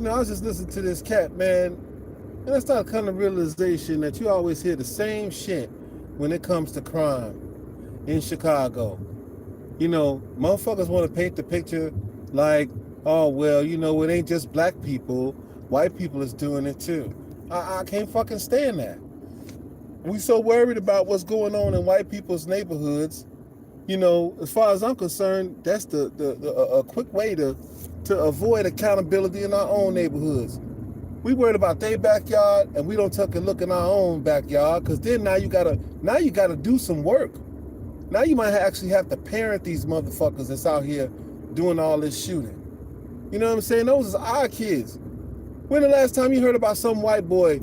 I was just listening to this cat, man, and I started coming to realization that you always hear the same shit when it comes to crime in Chicago. Motherfuckers want to paint the picture like, oh, well, it ain't just black people. White people is doing it too. I can't fucking stand that. We so worried about what's going on in white people's neighborhoods. As far as I'm concerned, that's a quick way to avoid accountability in our own neighborhoods. We worried about their backyard, and we don't take a look in our own backyard, because then now you gotta do some work. Now you might actually have to parent these motherfuckers that's out here doing all this shooting. You know what I'm saying? Those is our kids. When the last time you heard about some white boy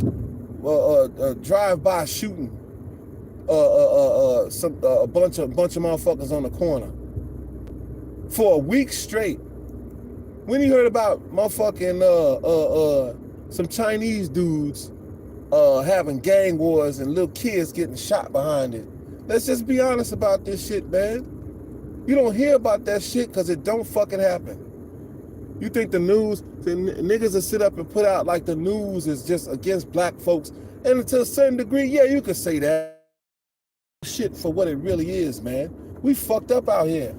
drive-by shooting a bunch of motherfuckers on the corner for a week straight? When you heard about motherfucking some Chinese dudes having gang wars and little kids getting shot behind it? Let's just be honest about this shit, man. You don't hear about that shit because it don't fucking happen. You think the news, the niggas will sit up and put out like the news is just against black folks. And to a certain degree, yeah, you could say that shit for what it really is, man. We fucked up out here.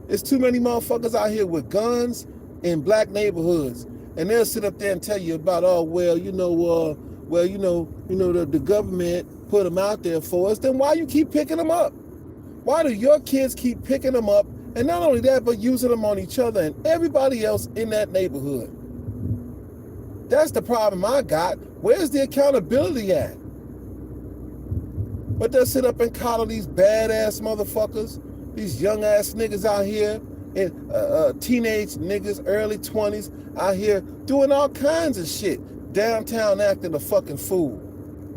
There's too many motherfuckers out here with guns in black neighborhoods. And they'll sit up there and tell you about, oh, well, the government put them out there for us. Then why you keep picking them up? Why do your kids keep picking them up? And not only that, but using them on each other and everybody else in that neighborhood. That's the problem I got. Where's the accountability at? But they'll sit up and coddle these badass motherfuckers, these young ass niggas out here, and teenage niggas, early 20s, out here doing all kinds of shit. Downtown acting a fucking fool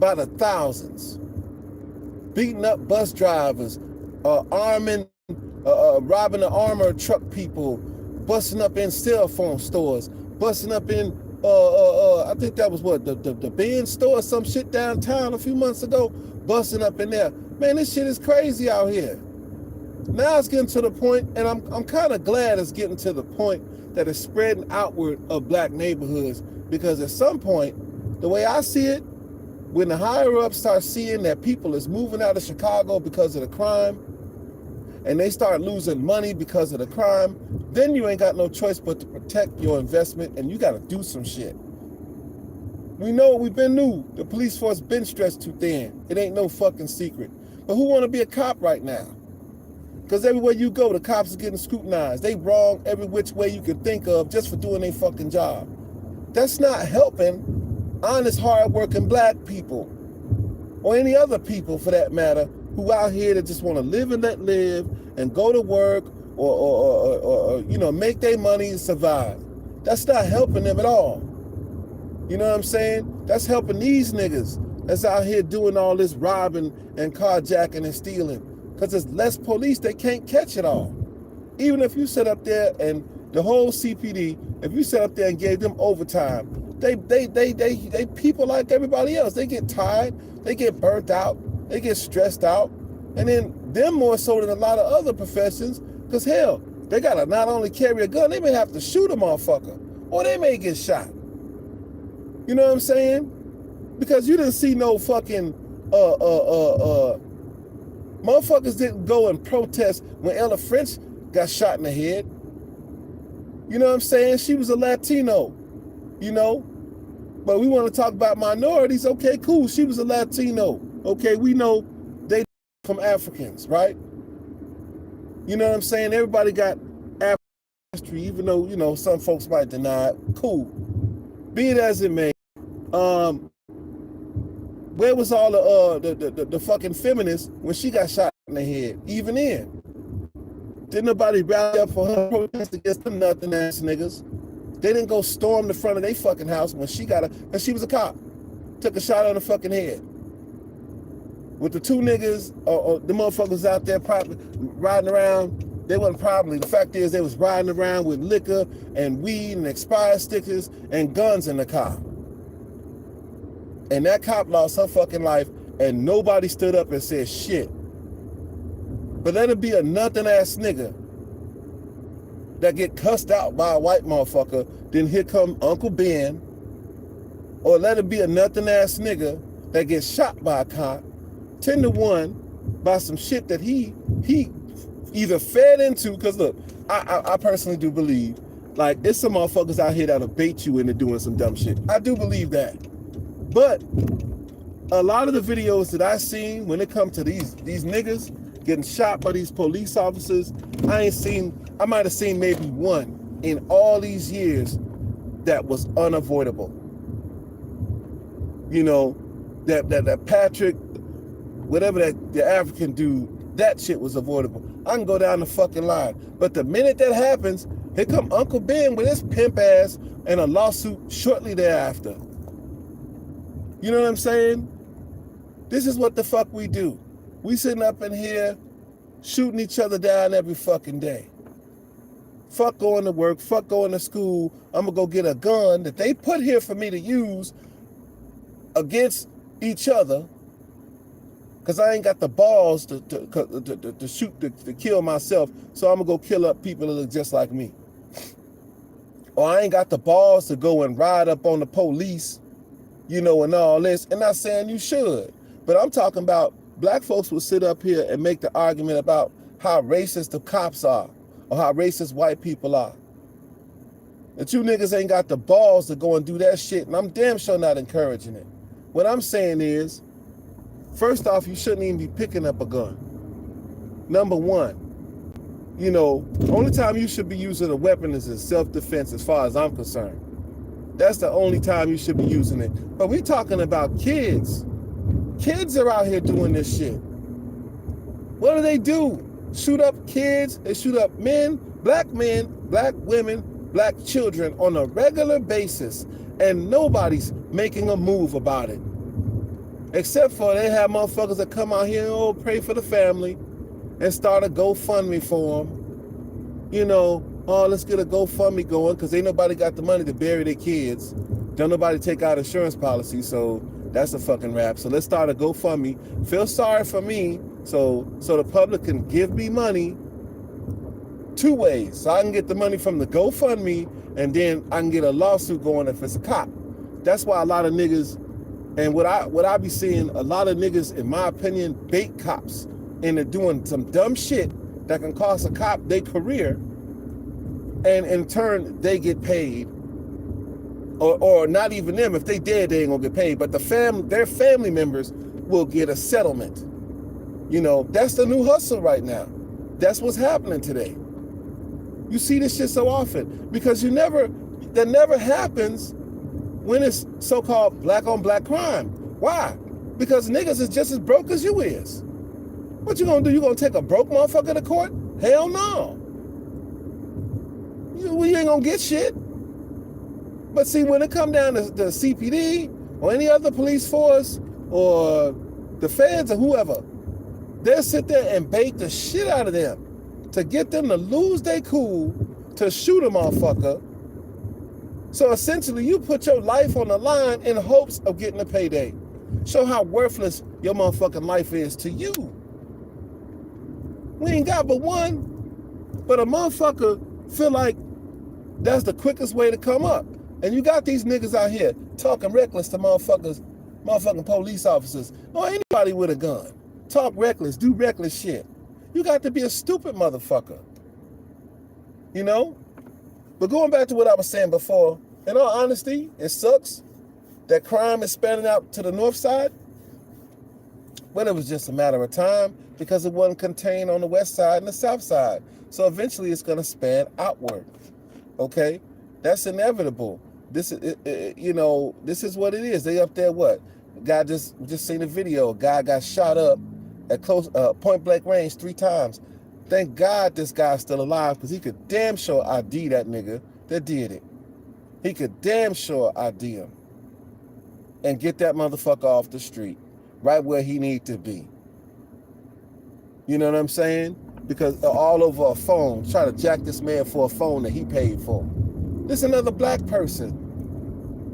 by the thousands. Beating up bus drivers, robbing the armored truck people, busting up in cell phone stores, busting up in, I think that was what, the Benz store or some shit downtown a few months ago, busting up in there. Man, this shit is crazy out here. Now it's getting to the point, and I'm kind of glad it's getting to the point that it's spreading outward of black neighborhoods, because at some point, the way I see it, when the higher ups start seeing that people is moving out of Chicago because of the crime, and they start losing money because of the crime, then you ain't got no choice but to protect your investment, and you got to do some shit. We know, we've been new. The police force been stretched too thin. It ain't no fucking secret. But who want to be a cop right now? Because everywhere you go, the cops are getting scrutinized. They wrong every which way you can think of just for doing their fucking job. That's not helping honest, hard-working black people, or any other people for that matter, who out here that just want to live and let live and go to work or make their money and survive. That's not helping them at all. You know what I'm saying? That's helping these niggas that's out here doing all this robbing and carjacking and stealing. Because there's less police, they can't catch it all. Even if you sit up there and the whole CPD, if you sit up there and gave them overtime, they people like everybody else. They get tired, they get burnt out, they get stressed out. And then them more so than a lot of other professions, because hell, they gotta not only carry a gun, they may have to shoot a motherfucker, or they may get shot. You know what I'm saying? Because you didn't see no fucking motherfuckers didn't go and protest when Ella French got shot in the head. You know what I'm saying? She was a Latino, but we want to talk about minorities. Okay, cool. She was a Latino. Okay, we know they from Africans, right? You know what I'm saying? Everybody got African history, even though, some folks might deny it. Cool. Be it as it may. Where was all the fucking feminists when she got shot in the head? Even in. Didn't nobody rally up for her protest against them nothing ass niggas. They didn't go storm the front of their fucking house when she and she was a cop. Took a shot on the fucking head. With the two niggas, or the motherfuckers out there probably riding around, they wasn't probably. The fact is they was riding around with liquor and weed and expired stickers and guns in the car. And that cop lost her fucking life, and nobody stood up and said shit. But let it be a nothing ass nigga that get cussed out by a white motherfucker, then here come Uncle Ben, or let it be a nothing ass nigga that gets shot by a cop, 10 to 1 by some shit that he either fed into, because look, I personally do believe, like, it's some motherfuckers out here that'll bait you into doing some dumb shit. I do believe that. But a lot of the videos that I seen when it comes to these niggas getting shot by these police officers, I might have seen maybe one in all these years that was unavoidable. You know, that Patrick, whatever the African dude, that shit was avoidable. I can go down the fucking line. But the minute that happens, here come Uncle Ben with his pimp ass and a lawsuit shortly thereafter. You know what I'm saying? This is what the fuck we do. We sitting up in here shooting each other down every fucking day. Fuck going to work, fuck going to school. I'm gonna go get a gun that they put here for me to use against each other, because I ain't got the balls to shoot, to kill myself, so I'm gonna go kill up people that look just like me. Or I ain't got the balls to go and ride up on the police, you know, and all this. And not saying you should, but I'm talking about black folks will sit up here and make the argument about how racist the cops are, or how racist white people are. That you niggas ain't got the balls to go and do that shit, and I'm damn sure not encouraging it. What I'm saying is, first off, you shouldn't even be picking up a gun. Number one, you know, only time you should be using a weapon is in self-defense as far as I'm concerned. That's the only time you should be using it. But we talking about kids. Kids are out here doing this shit. What do? Shoot up kids, they shoot up men, black women, black children on a regular basis, and nobody's making a move about it. Except for they have motherfuckers that come out here and pray for the family and start a GoFundMe for them. You know, let's get a GoFundMe going, because ain't nobody got the money to bury their kids. Don't nobody take out insurance policy, so that's a fucking wrap. So let's start a GoFundMe. Feel sorry for me, so the public can give me money two ways. So I can get the money from the GoFundMe, and then I can get a lawsuit going if it's a cop. That's why a lot of niggas, and what I be seeing, a lot of niggas, in my opinion, bait cops into doing some dumb shit that can cost a cop their career, and in turn they get paid, or not even them. If they dead, they ain't gonna get paid, but their family members will get a settlement. You know, that's the new hustle right now. That's what's happening today. You see this shit so often, because that never happens when it's so-called black on black crime. Why? Because niggas is just as broke as you is. What you gonna do? You gonna take a broke motherfucker to court? Hell no. You ain't gonna get shit. But see, when it come down to the CPD or any other police force or the feds or whoever, they'll sit there and bait the shit out of them to get them to lose their cool, to shoot a motherfucker. So essentially, you put your life on the line in hopes of getting a payday. Show how worthless your motherfucking life is to you. We ain't got but one, but a motherfucker feel like that's the quickest way to come up. And you got these niggas out here talking reckless to motherfucking police officers, or anybody with a gun. Talk reckless, do reckless shit. You got to be a stupid motherfucker. You know? But going back to what I was saying before, in all honesty, it sucks that crime is spanning out to the north side. Well, it was just a matter of time, because it wasn't contained on the west side and the south side. So eventually it's going to span outward. Okay? That's inevitable. This is, this is what it is. They up there, what? Guy just seen a video. A guy got shot up at close point blank range 3 times. Thank God this guy's still alive, because he could damn sure ID that nigga that did it. He could damn sure ID him and get that motherfucker off the street, right where he need to be. You know what I'm saying? Because all over a phone, try to jack this man for a phone that he paid for. This is another black person.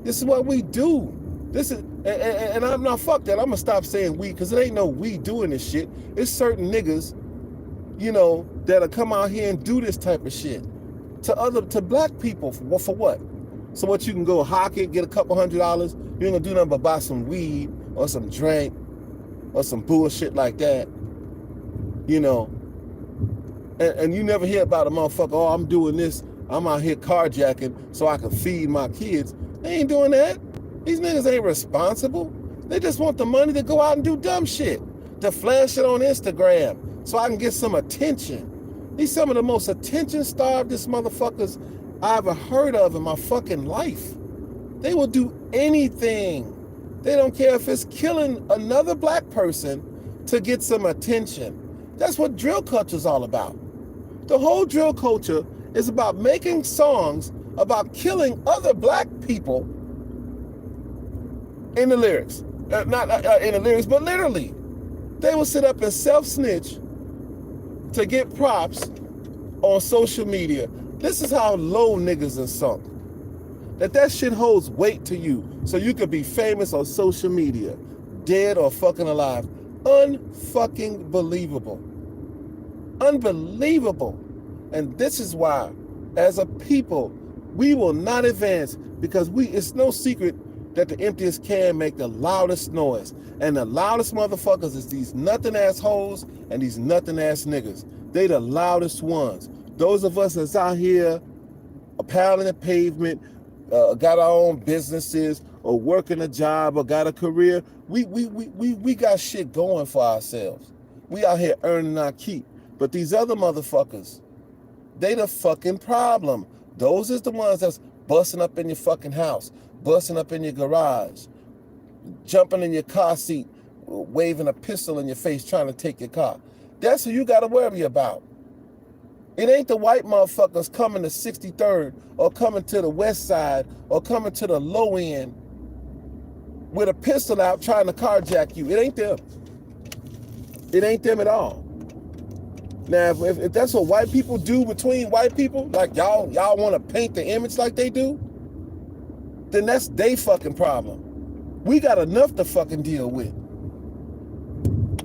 This is what we do. This is, and I'm not, fuck that. I'm gonna stop saying we, because it ain't no we doing this shit. It's certain niggas, you know, that'll come out here and do this type of shit. to black people for what? So what, you can go hock it, get a couple $100, you ain't gonna do nothing but buy some weed or some drink or some bullshit like that, you know. And you never hear about a motherfucker, oh, I'm doing this, I'm out here carjacking so I can feed my kids. They ain't doing that. These niggas ain't responsible. They just want the money to go out and do dumb shit, to flash it on Instagram so I can get some attention. These some of the most attention-starvedest motherfuckers I ever heard of in my fucking life. They will do anything. They don't care if it's killing another black person to get some attention. That's what drill culture's all about. The whole drill culture is about making songs about killing other black people in the lyrics. Not in the lyrics, but literally. They will sit up and self-snitch to get props on social media. This is how low niggas are sunk. That shit holds weight to you, so you could be famous on social media, dead or fucking alive. Unfucking believable. Unbelievable. And this is why, as a people, we will not advance, because it's no secret that the emptiest can make the loudest noise. And the loudest motherfuckers is these nothing ass hoes and these nothing ass niggas. They the loudest ones. Those of us that's out here pounding the pavement, got our own businesses or working a job or got a career, we got shit going for ourselves. We out here earning our keep. But these other motherfuckers, they the fucking problem. Those is the ones that's busting up in your fucking house, busting up in your garage, jumping in your car seat, waving a pistol in your face, trying to take your car. That's who you got to worry about. It ain't the white motherfuckers coming to 63rd or coming to the west side or coming to the low end with a pistol out trying to carjack you. It ain't them. It ain't them at all. Now, if that's what white people do between white people, like y'all want to paint the image like they do, then that's they fucking problem. We got enough to fucking deal with.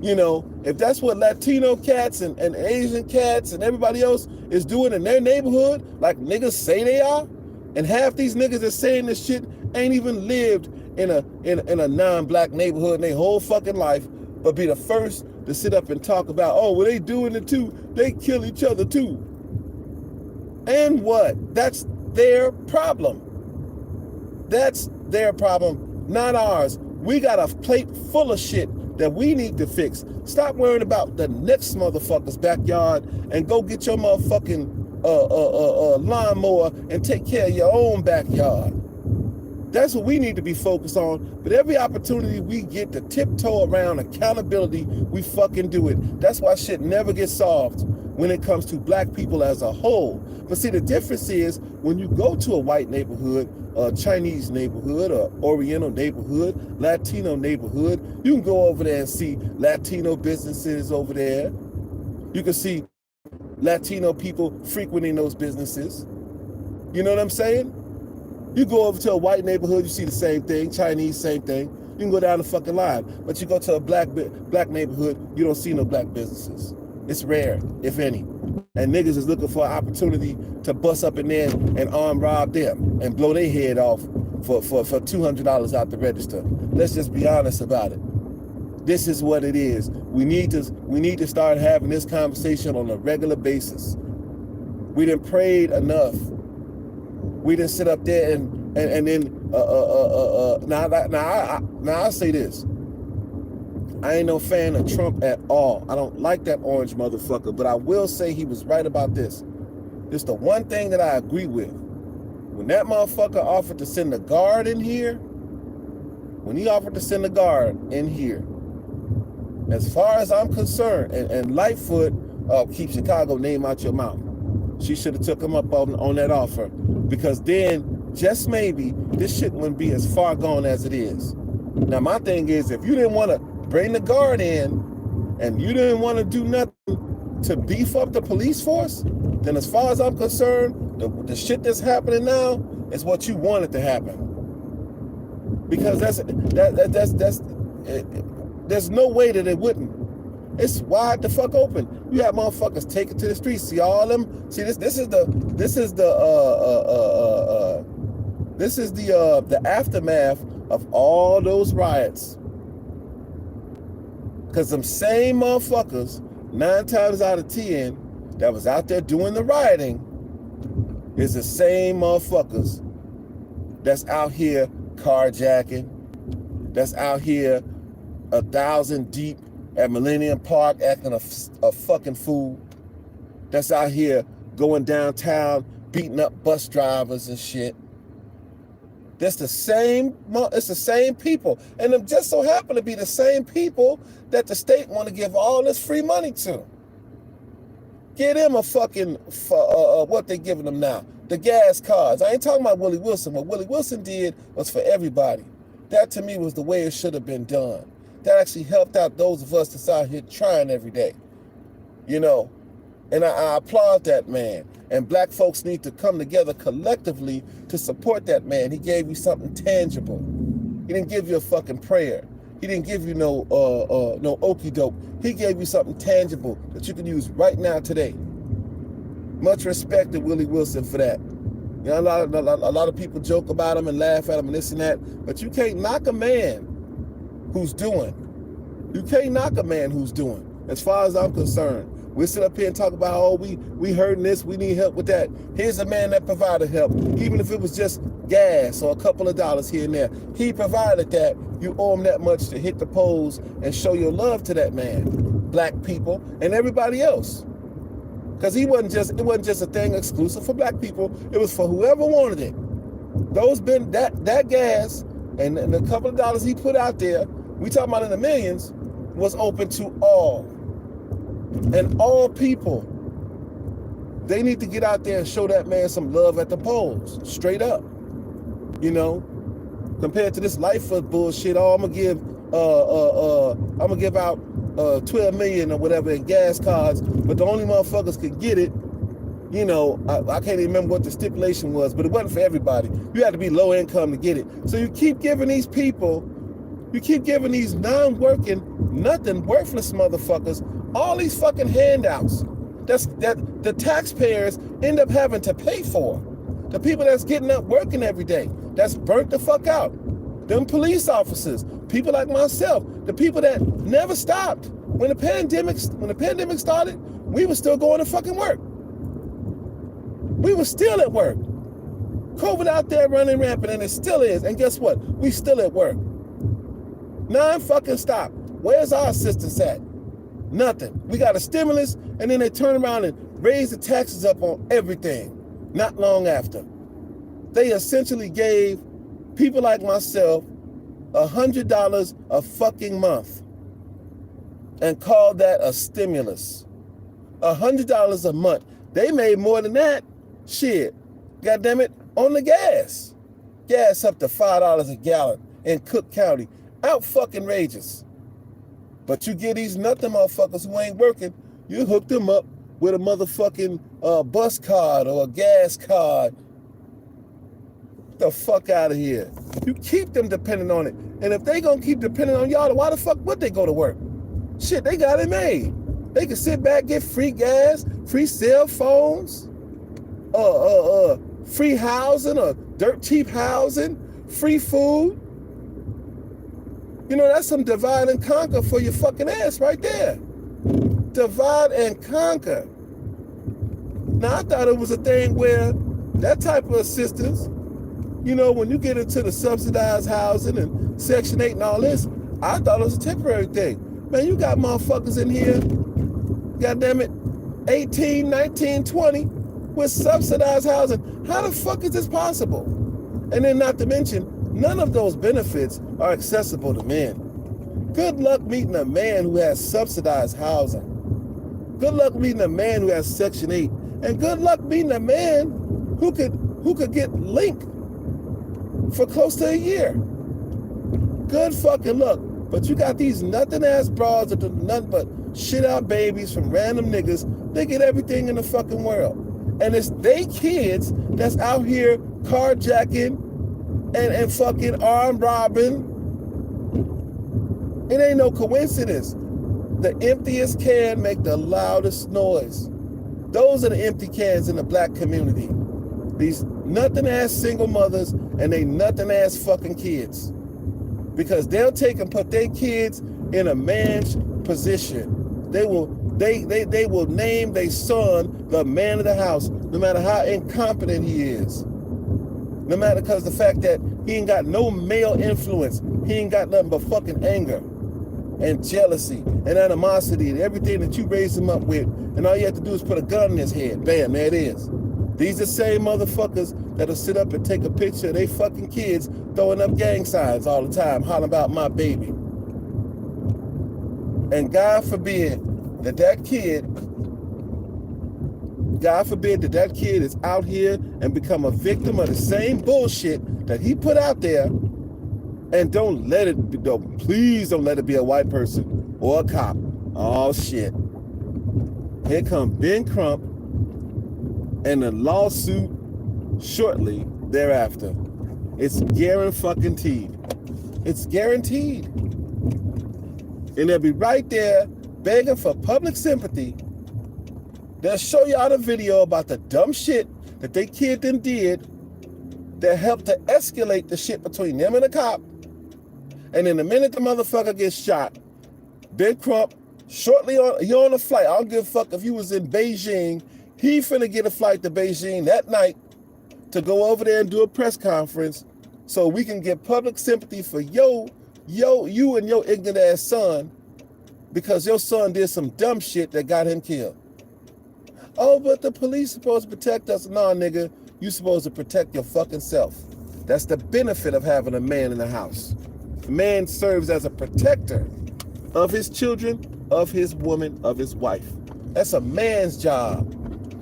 You know, if that's what Latino cats and Asian cats and everybody else is doing in their neighborhood, like niggas say they are, and half these niggas that's saying this shit ain't even lived in a non-black neighborhood in their whole fucking life, but be the first to sit up and talk about, oh, well, they doing it too. They kill each other too. And what? That's their problem. That's their problem, not ours. We got a plate full of shit that we need to fix. Stop worrying about the next motherfucker's backyard and go get your motherfucking lawnmower and take care of your own backyard. That's what we need to be focused on. But every opportunity we get to tiptoe around accountability, we fucking do it. That's why shit never gets solved when it comes to black people as a whole. But see, the difference is when you go to a white neighborhood, a Chinese neighborhood, or Oriental neighborhood, Latino neighborhood, you can go over there and see Latino businesses over there. You can see Latino people frequenting those businesses. You know what I'm saying? You go over to a white neighborhood, you see the same thing, Chinese, same thing. You can go down the fucking line. But you go to a black neighborhood, you don't see no black businesses. It's rare, if any. And niggas is looking for an opportunity to bust up in there and arm rob them and blow their head off for $200 out the register. Let's just be honest about it. This is what it is. We need to start having this conversation on a regular basis. We done prayed enough. We didn't sit up there and then now I say this. I ain't no fan of Trump at all. I don't like that orange motherfucker, but I will say he was right about this. It's the one thing that I agree with. When that motherfucker offered to send a guard in here, as far as I'm concerned, and Lightfoot, keep Chicago name out your mouth. She should have took him up on that offer, because then just maybe this shit wouldn't be as far gone as it is. Now my thing is, if you didn't want to bring the guard in and you didn't want to do nothing to beef up the police force, then as far as I'm concerned, the shit that's happening now is what you wanted to happen. Because there's no way that it wouldn't. It's wide the fuck open. You have motherfuckers take it to the streets. See all them. See this. This is the aftermath of all those riots. Because them same motherfuckers, 9 times out of 10, that was out there doing the rioting, is the same motherfuckers that's out here carjacking, that's out here 1,000 deep at Millennium Park acting a fucking fool, that's out here going downtown beating up bus drivers and shit. It's the same people. And them just so happen to be the same people that the state want to give all this free money to. Give them a fucking, what they giving them now? The gas cards. I ain't talking about Willie Wilson. What Willie Wilson did was for everybody. That to me was the way it should have been done. That actually helped out those of us that's out here trying every day. You know, and I applaud that man. And black folks need to come together collectively to support that man. He gave you something tangible. He didn't give you a fucking prayer. He didn't give you no okey doke. He gave you something tangible that you can use right now today. Much respect to Willie Wilson for that. You know, a lot of people joke about him and laugh at him and this and that, but you can't knock a man who's doing. You can't knock a man who's doing, as far as I'm concerned. We sit up here and talk about, oh, we heard this, we need help with that. Here's a man that provided help, even if it was just gas or a couple of dollars here and there. He provided that. You owe him that much to hit the polls and show your love to that man, black people, and everybody else. Because it wasn't just a thing exclusive for black people. It was for whoever wanted it. That gas and the couple of dollars he put out there, we talking about in the millions, was open to all. And all people, they need to get out there and show that man some love at the polls, straight up. You know, compared to this life of bullshit. Oh, I'm gonna give out 12 million or whatever in gas cards, but the only motherfuckers could get it. You know, I can't even remember what the stipulation was, but it wasn't for everybody. You had to be low income to get it. So you keep giving these people, you keep giving these non-working, nothing, worthless motherfuckers all these fucking handouts that the taxpayers end up having to pay for. The people that's getting up working every day, that's burnt the fuck out. Them police officers, people like myself, the people that never stopped. When the pandemic started, we were still going to fucking work. We were still at work. COVID out there running rampant, and it still is. And guess what? We still at work. Non-fucking-stop. Where's our assistance at? Nothing. We got a stimulus, and then they turn around and raise the taxes up on everything not long after. They essentially gave people like myself $100 a fucking month and called that a stimulus. $100 a month. They made more than that. Shit. God damn it. On the gas. Gas up to $5 a gallon in Cook County. Out fucking rageous. But you get these nothing motherfuckers who ain't working, you hook them up with a motherfucking bus card or a gas card. Get the fuck out of here. You keep them dependent on it. And if they gonna keep depending on y'all, why the fuck would they go to work? Shit, they got it made. They can sit back, get free gas, free cell phones, free housing or dirt cheap housing, free food. You know, that's some divide and conquer for your fucking ass right there. Divide and conquer. Now, I thought it was a thing where that type of assistance, you know, when you get into the subsidized housing and Section 8 and all this, I thought it was a temporary thing. Man, you got motherfuckers in here, goddamn it, 18, 19, 20 with subsidized housing. How the fuck is this possible? And then not to mention, none of those benefits are accessible to men. Good luck meeting a man who has subsidized housing. Good luck meeting a man who has Section 8. And good luck meeting a man who could get Link for close to a year. Good fucking luck. But you got these nothing-ass broads that do nothing but shit out babies from random niggas. They get everything in the fucking world. And it's they kids that's out here carjacking and fucking armed robbing. It ain't no coincidence. The emptiest can make the loudest noise. Those are the empty cans in the black community. These nothing ass single mothers and they nothing ass fucking kids. Because they'll take and put their kids in a man's position. They will name their son the man of the house, no matter how incompetent he is. No matter, because the fact that he ain't got no male influence. He ain't got nothing but fucking anger and jealousy and animosity and everything that you raised him up with. And all you have to do is put a gun in his head. Bam, there it is. These are the same motherfuckers that'll sit up and take a picture of their fucking kids throwing up gang signs all the time, hollering about my baby. And God forbid that kid is out here and become a victim of the same bullshit that he put out there. And please don't let it be a white person or a cop. Oh shit. Here come Ben Crump and a lawsuit shortly thereafter. It's guaranteed. It's guaranteed. And they'll be right there begging for public sympathy. They'll show y'all the video about the dumb shit that they kid done did that helped to escalate the shit between them and the cop. And in the minute the motherfucker gets shot, Ben Crump, you're on a flight. I don't give a fuck if you was in Beijing. He finna get a flight to Beijing that night to go over there and do a press conference so we can get public sympathy for you and your ignorant ass son, because your son did some dumb shit that got him killed. Oh, but the police supposed to protect us. Nah, nigga, you supposed to protect your fucking self. That's the benefit of having a man in the house. A man serves as a protector of his children, of his woman, of his wife. That's a man's job.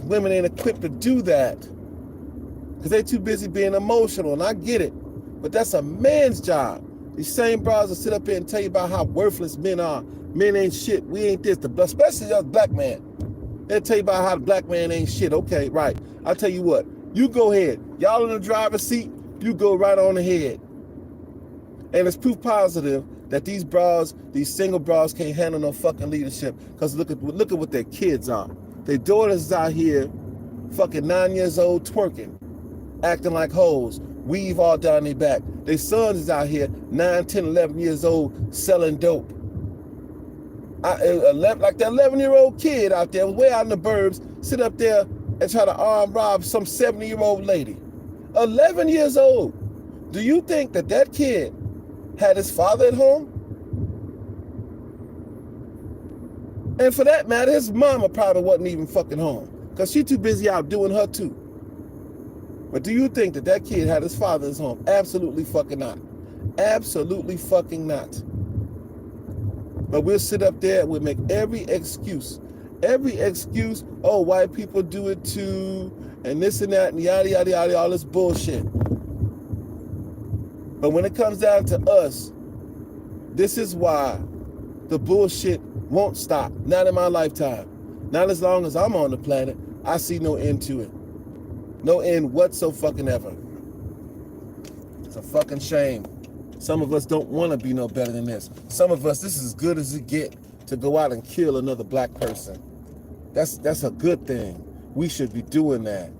Women ain't equipped to do that because they too busy being emotional, and I get it, but that's a man's job. These same bras will sit up here and tell you about how worthless men are. Men ain't shit. We ain't this. Especially us black men. They'll tell you about how the black man ain't shit. Okay, right. I'll tell you what. You go ahead. Y'all in the driver's seat, you go right on ahead. And it's proof positive that these single bras can't handle no fucking leadership, because look at what their kids are. Their daughters is out here fucking 9 years old twerking, acting like hoes, weave all down their back. Their sons is out here 9, 10, 11 years old selling dope. Like that 11-year-old kid out there was way out in the burbs, sit up there and try to arm rob some 70-year-old lady. 11 years old. Do you think that kid had his father at home? And for that matter, his mama probably wasn't even fucking home, because she too busy out doing her too. But do you think that kid had his father at his home? Absolutely fucking not. Absolutely fucking not. But we'll sit up there and we'll make every excuse. Oh, white people do it too, and this and that, and yada, yada, yada, all this bullshit. But when it comes down to us, this is why the bullshit won't stop. Not in my lifetime. Not as long as I'm on the planet. I see no end to it. No end whatsoever. It's a fucking shame. Some of us don't want to be no better than this. Some of us, this is as good as it get to go out and kill another black person. That's a good thing. We should be doing that.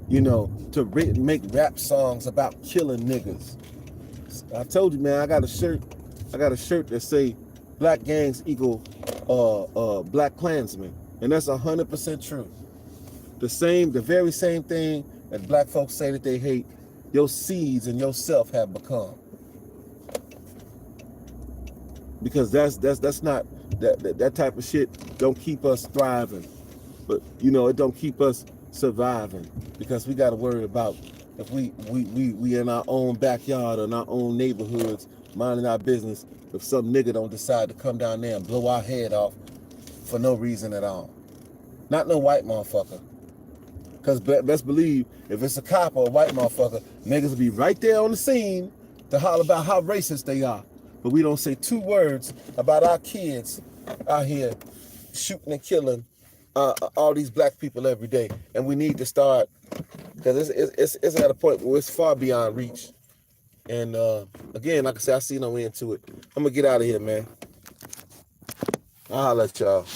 You know, to make rap songs about killing niggas. I told you, man, I got a shirt that say black gangs equal black Klansmen. And that's 100% true. The very same thing that black folks say that they hate, your seeds and yourself have become. Because that's not that type of shit don't keep us thriving. But you know, it don't keep us surviving, because we got to worry about if we in our own backyard or in our own neighborhoods minding our business, if some nigga don't decide to come down there and blow our head off for no reason at all. Not no white motherfucker. Because best believe, if it's a cop or a white motherfucker, niggas will be right there on the scene to holler about how racist they are. But we don't say two words about our kids out here shooting and killing all these black people every day. And we need to start, because it's at a point where it's far beyond reach. And again, like I said, I see no end to it. I'm going to get out of here, man. I'll holler at y'all.